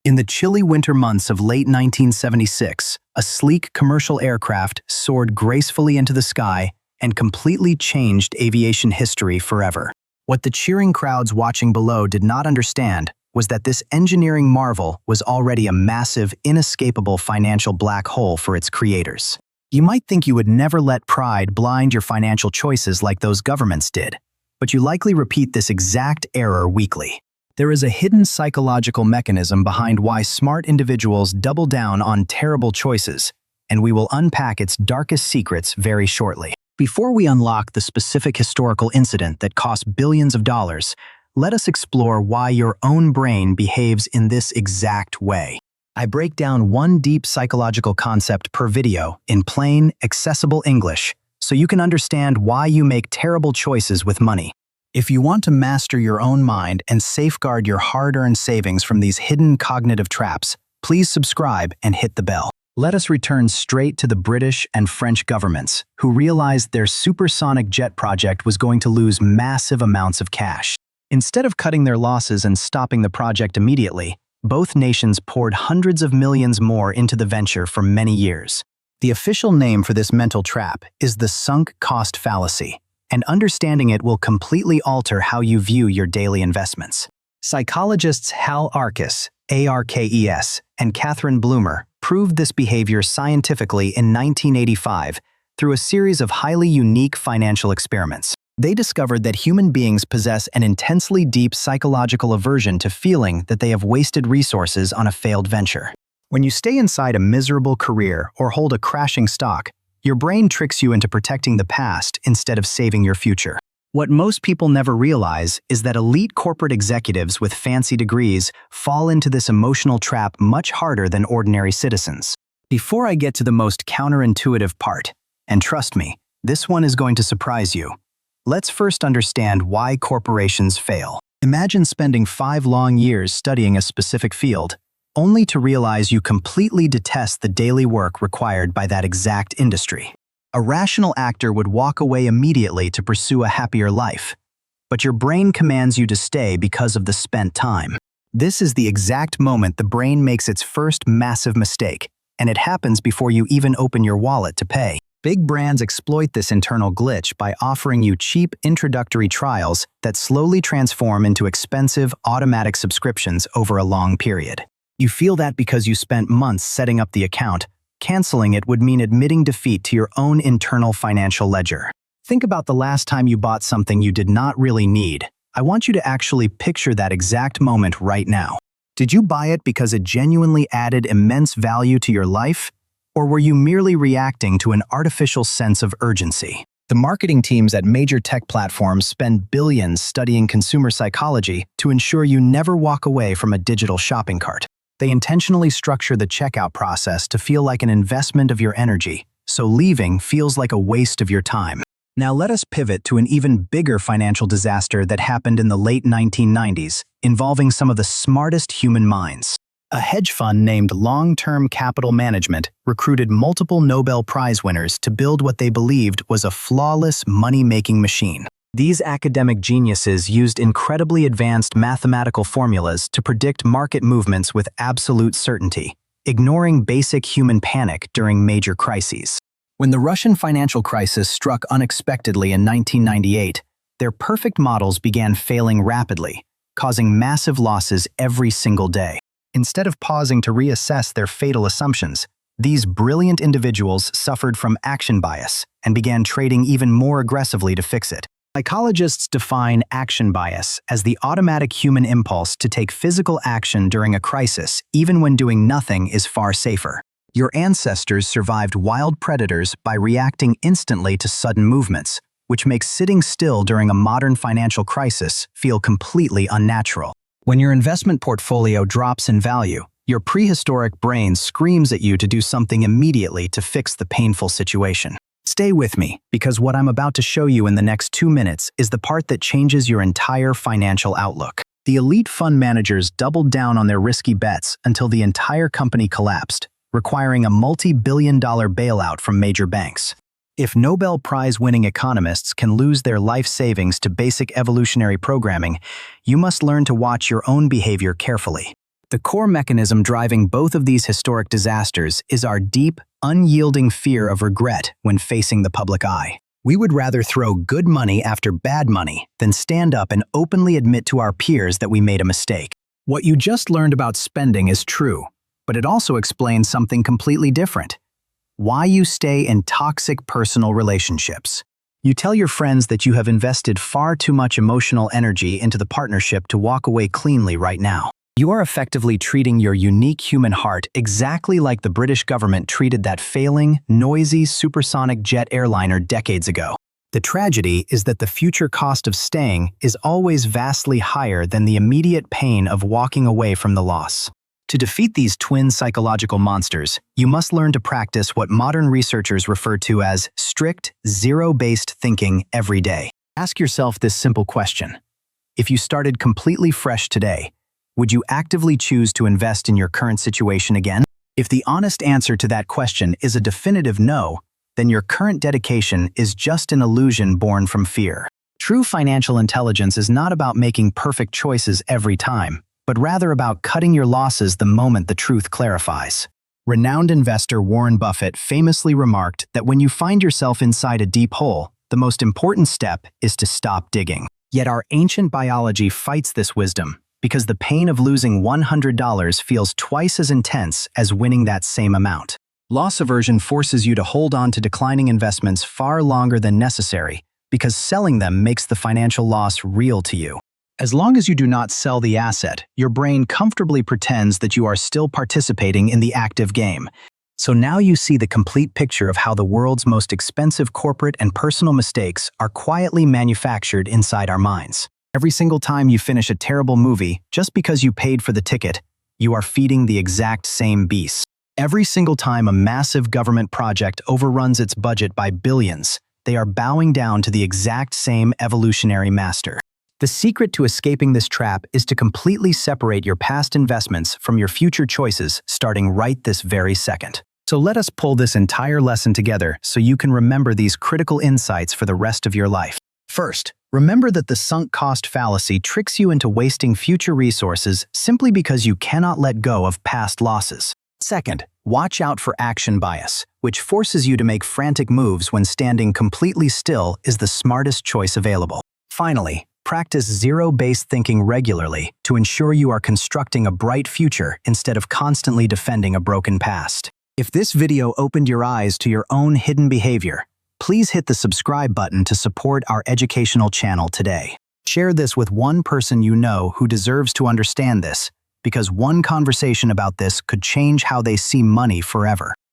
In the chilly winter months of late 1976, a sleek commercial aircraft soared gracefully into the sky and completely changed aviation history forever. What the cheering crowds watching below did not understand was that this engineering marvel was already a massive, inescapable financial black hole for its creators. You might think you would never let pride blind your financial choices like those governments did, but you likely repeat this exact error weekly. There is a hidden psychological mechanism behind why smart individuals double down on terrible choices, and we will unpack its darkest secrets very shortly. Before we unlock the specific historical incident that cost billions of dollars, let us explore why your own brain behaves in this exact way. I break down one deep psychological concept per video in plain, accessible English, so you can understand why you make terrible choices with money. If you want to master your own mind and safeguard your hard-earned savings from these hidden cognitive traps, please subscribe and hit the bell. Let us return straight to the British and French governments, who realized their supersonic jet project was going to lose massive amounts of cash. Instead of cutting their losses and stopping the project immediately, both nations poured hundreds of millions more into the venture for many years. The official name for this mental trap is the sunk cost fallacy, and understanding it will completely alter how you view your daily investments. Psychologists Hal Arkes, ARKES, and Catherine Bloomer proved this behavior scientifically in 1985 through a series of highly unique financial experiments. They discovered that human beings possess an intensely deep psychological aversion to feeling that they have wasted resources on a failed venture. When you stay inside a miserable career or hold a crashing stock, your brain tricks you into protecting the past instead of saving your future. What most people never realize is that elite corporate executives with fancy degrees fall into this emotional trap much harder than ordinary citizens. Before I get to the most counterintuitive part, and trust me, this one is going to surprise you, let's first understand why corporations fail. Imagine spending 5 long years studying a specific field, only to realize you completely detest the daily work required by that exact industry. A rational actor would walk away immediately to pursue a happier life, but your brain commands you to stay because of the spent time. This is the exact moment the brain makes its first massive mistake, and it happens before you even open your wallet to pay. Big brands exploit this internal glitch by offering you cheap introductory trials that slowly transform into expensive, automatic subscriptions over a long period. You feel that because you spent months setting up the account. Canceling it would mean admitting defeat to your own internal financial ledger. Think about the last time you bought something you did not really need. I want you to actually picture that exact moment right now. Did you buy it because it genuinely added immense value to your life? Or were you merely reacting to an artificial sense of urgency? The marketing teams at major tech platforms spend billions studying consumer psychology to ensure you never walk away from a digital shopping cart. They intentionally structure the checkout process to feel like an investment of your energy, so leaving feels like a waste of your time. Now let us pivot to an even bigger financial disaster that happened in the late 1990s, involving some of the smartest human minds. A hedge fund named Long-Term Capital Management recruited multiple Nobel Prize winners to build what they believed was a flawless money-making machine. These academic geniuses used incredibly advanced mathematical formulas to predict market movements with absolute certainty, ignoring basic human panic during major crises. When the Russian financial crisis struck unexpectedly in 1998, their perfect models began failing rapidly, causing massive losses every single day. Instead of pausing to reassess their fatal assumptions, these brilliant individuals suffered from action bias and began trading even more aggressively to fix it. Psychologists define action bias as the automatic human impulse to take physical action during a crisis, even when doing nothing is far safer. Your ancestors survived wild predators by reacting instantly to sudden movements, which makes sitting still during a modern financial crisis feel completely unnatural. When your investment portfolio drops in value, your prehistoric brain screams at you to do something immediately to fix the painful situation. Stay with me, because what I'm about to show you in the next 2 minutes is the part that changes your entire financial outlook. The elite fund managers doubled down on their risky bets until the entire company collapsed, requiring a multi-billion-dollar bailout from major banks. If Nobel Prize-winning economists can lose their life savings to basic evolutionary programming, you must learn to watch your own behavior carefully. The core mechanism driving both of these historic disasters is our deep, unyielding fear of regret when facing the public eye. We would rather throw good money after bad money than stand up and openly admit to our peers that we made a mistake. What you just learned about spending is true, but it also explains something completely different. Why you stay in toxic personal relationships. You tell your friends that you have invested far too much emotional energy into the partnership to walk away cleanly right now. You are effectively treating your unique human heart exactly like the British government treated that failing, noisy supersonic jet airliner decades ago. The tragedy is that the future cost of staying is always vastly higher than the immediate pain of walking away from the loss. To defeat these twin psychological monsters, you must learn to practice what modern researchers refer to as strict, zero-based thinking every day. Ask yourself this simple question. If you started completely fresh today, would you actively choose to invest in your current situation again? If the honest answer to that question is a definitive no, then your current dedication is just an illusion born from fear. True financial intelligence is not about making perfect choices every time, but rather about cutting your losses the moment the truth clarifies. Renowned investor Warren Buffett famously remarked that when you find yourself inside a deep hole, the most important step is to stop digging. Yet our ancient biology fights this wisdom, because the pain of losing $100 feels twice as intense as winning that same amount. Loss aversion forces you to hold on to declining investments far longer than necessary, because selling them makes the financial loss real to you. As long as you do not sell the asset, your brain comfortably pretends that you are still participating in the active game. So now you see the complete picture of how the world's most expensive corporate and personal mistakes are quietly manufactured inside our minds. Every single time you finish a terrible movie, just because you paid for the ticket, you are feeding the exact same beast. Every single time a massive government project overruns its budget by billions, they are bowing down to the exact same evolutionary master. The secret to escaping this trap is to completely separate your past investments from your future choices starting right this very second. So let us pull this entire lesson together so you can remember these critical insights for the rest of your life. First, remember that the sunk cost fallacy tricks you into wasting future resources simply because you cannot let go of past losses. Second, watch out for action bias, which forces you to make frantic moves when standing completely still is the smartest choice available. Finally, practice zero-based thinking regularly to ensure you are constructing a bright future instead of constantly defending a broken past. If this video opened your eyes to your own hidden behavior, please hit the subscribe button to support our educational channel today. Share this with one person you know who deserves to understand this, because one conversation about this could change how they see money forever.